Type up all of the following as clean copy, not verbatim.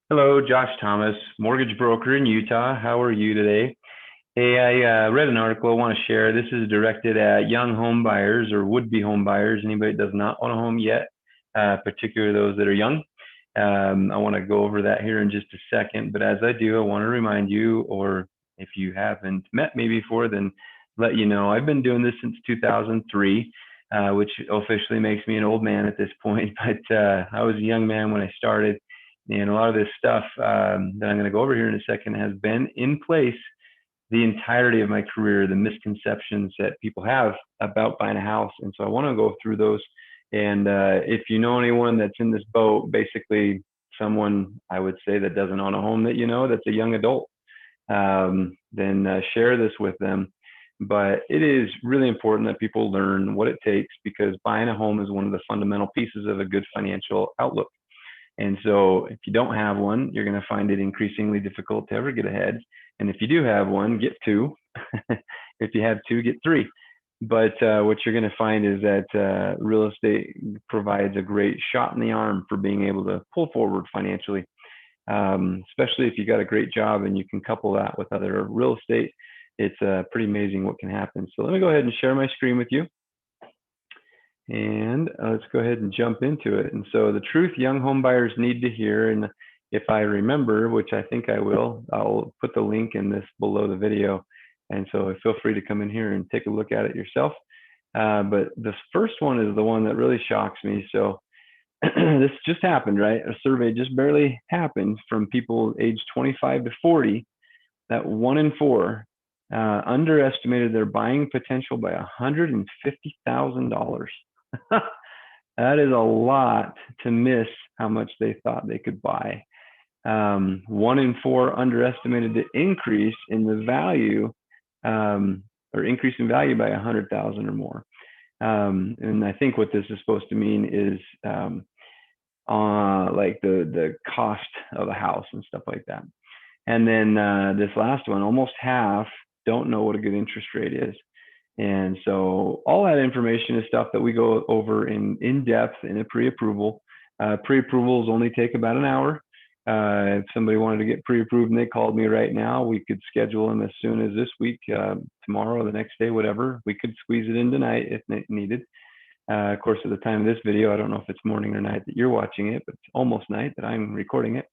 Hello, Josh Thomas, mortgage broker in Utah. How are you today? Hey, I read an article I want to share. This is directed at young home buyers or would-be home buyers, anybody that does not own a home yet, particularly those that are young. I want to go over that here in just a second, but as I do, I want to remind you, or if you haven't met me before, then let you know I've been doing this since 2003, which officially makes me an old man at this point, but I was a young man when I started. And a lot of this stuff that I'm going to go over here in a second has been in place the entirety of my career, the misconceptions that people have about buying a house. And so I want to go through those. And if you know anyone that's in this boat, basically someone I would say that doesn't own a home that you know that's a young adult, then share this with them. But it is really important that people learn what it takes because buying a home is one of the fundamental pieces of a good financial outlook. And so if you don't have one, you're going to find it increasingly difficult to ever get ahead. And if you do have one, get two. If you have two, get three. But what you're going to find is that real estate provides a great shot in the arm for being able to pull forward financially, especially if you got a great job and you can couple that with other real estate. It's pretty amazing what can happen. So let me go ahead and share my screen with you. And let's go ahead and jump into it. And so the truth young home buyers need to hear, and if I remember, which I think I will, I'll put the link in this below the video. And so feel free to come in here and take a look at it yourself. But the first one is the one that really shocks me. So this just happened, right? A survey just barely happened from people aged 25 to 40, that 1 in 4 underestimated their buying potential by $150,000. That is a lot to miss how much they thought they could buy. 1 in 4 underestimated the increase in the value, or increase in value by 100,000 or more. And I think what this is supposed to mean is like the cost of a house and stuff like that. And then this last one, almost half don't know what a good interest rate is. And so all that information is stuff that we go over in depth in a pre-approval. Pre-approvals only take about an hour. If somebody wanted to get pre-approved and they called me right now, we could schedule them as soon as this week, tomorrow, the next day, whatever. We could squeeze it in tonight if needed. Of course, at the time of this video, I don't know if it's morning or night that you're watching it, but it's almost night that I'm recording it.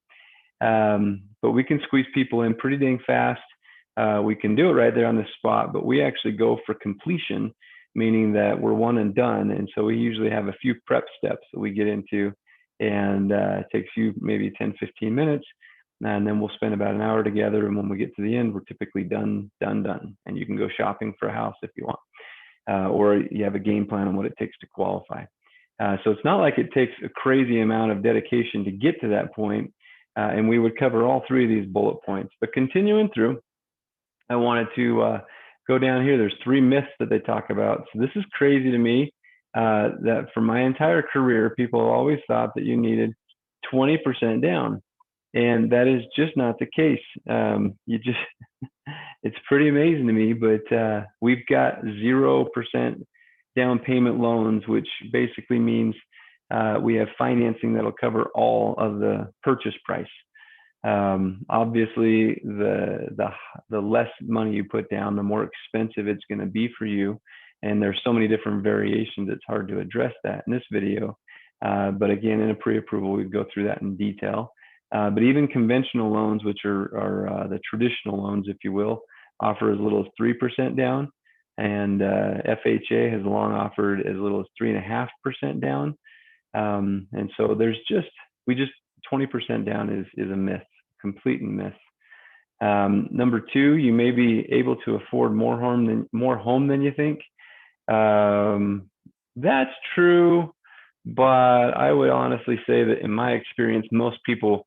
But we can squeeze people in pretty dang fast. We can do it right there on the spot, but we actually go for completion, meaning that we're one and done. And so we usually have a few prep steps that we get into, and it takes you maybe 10, 15 minutes. And then we'll spend about an hour together. And when we get to the end, we're typically done. And you can go shopping for a house if you want, or you have a game plan on what it takes to qualify. So it's not like it takes a crazy amount of dedication to get to that point. And we would cover all three of these bullet points. But continuing through, I wanted to go down here. There's 3 myths that they talk about. So this is crazy to me, that for my entire career, people always thought that you needed 20% down. And that is just not the case. It's pretty amazing to me, but we've got 0% down payment loans, which basically means we have financing that'll cover all of the purchase price. Obviously, the less money you put down, the more expensive it's going to be for you. And there's so many different variations, it's hard to address that in this video. But again, in a pre-approval, we'd go through that in detail. But even conventional loans, which are the traditional loans, if you will, offer as little as 3% down. And FHA has long offered as little as 3.5% down. And so there's just 20% down is a myth, complete myth. Number 2, you may be able to afford more home than you think. That's true, but I would honestly say that in my experience, most people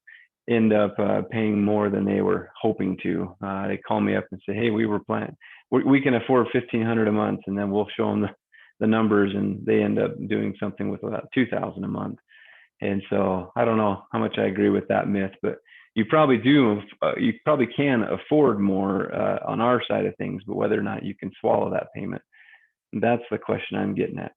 end up paying more than they were hoping to. They call me up and say, "Hey, we can afford $1,500 a month," and then we'll show them the numbers, and they end up doing something with about $2,000 a month. And so I don't know how much I agree with that myth, but you probably can afford more on our side of things, but whether or not you can swallow that payment, that's the question I'm getting at.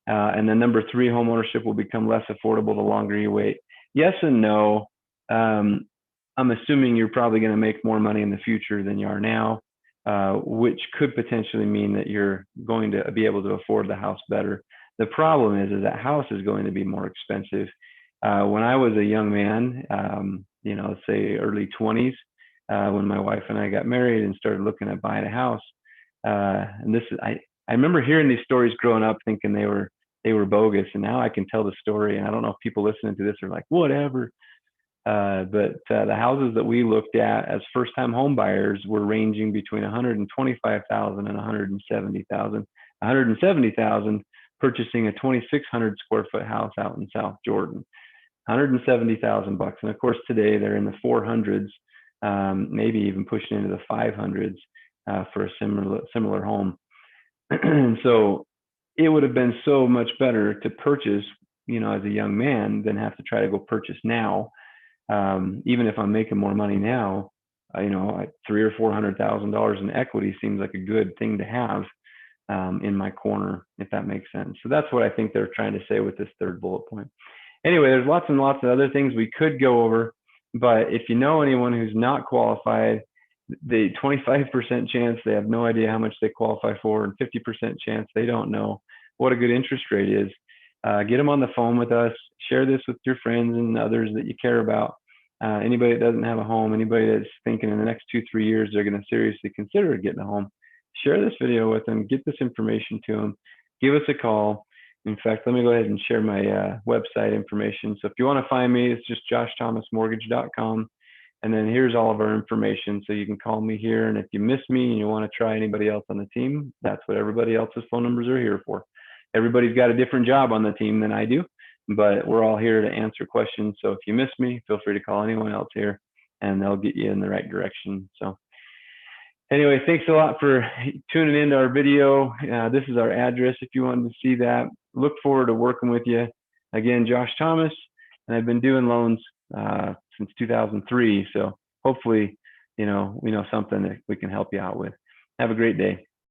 And then number 3, homeownership will become less affordable the longer you wait. Yes and no. I'm assuming you're probably going to make more money in the future than you are now, which could potentially mean that you're going to be able to afford the house better. The problem is that house is going to be more expensive. When I was a young man, say early 20s, when my wife and I got married and started looking at buying a house, I remember hearing these stories growing up, thinking they were bogus, and now I can tell the story. And I don't know if people listening to this are like, whatever. But the houses that we looked at as first-time home buyers were ranging between 125,000 and 170,000. 170,000 purchasing a 2,600 square foot house out in South Jordan. 170,000 bucks, and of course today they're in the 400s, maybe even pushing into the 500s for a similar home. So it would have been so much better to purchase, as a young man than have to try to go purchase now. Even if I'm making more money now, $300,000 or $400,000 in equity seems like a good thing to have in my corner, if that makes sense. So that's what I think they're trying to say with this third bullet point. Anyway, there's lots and lots of other things we could go over, but if you know anyone who's not qualified, the 25% chance they have no idea how much they qualify for, and 50% chance they don't know what a good interest rate is. Get them on the phone with us. Share this with your friends and others that you care about. Anybody that doesn't have a home, anybody that's thinking in the next 2-3 years they're going to seriously consider getting a home, share this video with them. Get this information to them. Give us a call. In fact, let me go ahead and share my website information. So if you want to find me, it's just joshthomasmortgage.com. And then here's all of our information. So you can call me here. And if you miss me and you want to try anybody else on the team, that's what everybody else's phone numbers are here for. Everybody's got a different job on the team than I do, but we're all here to answer questions. So if you miss me, feel free to call anyone else here and they'll get you in the right direction. So anyway, thanks a lot for tuning into our video. This is our address if you wanted to see that. Look forward to working with you. Again, Josh Thomas, and I've been doing loans since 2003. So hopefully, we know something that we can help you out with. Have a great day.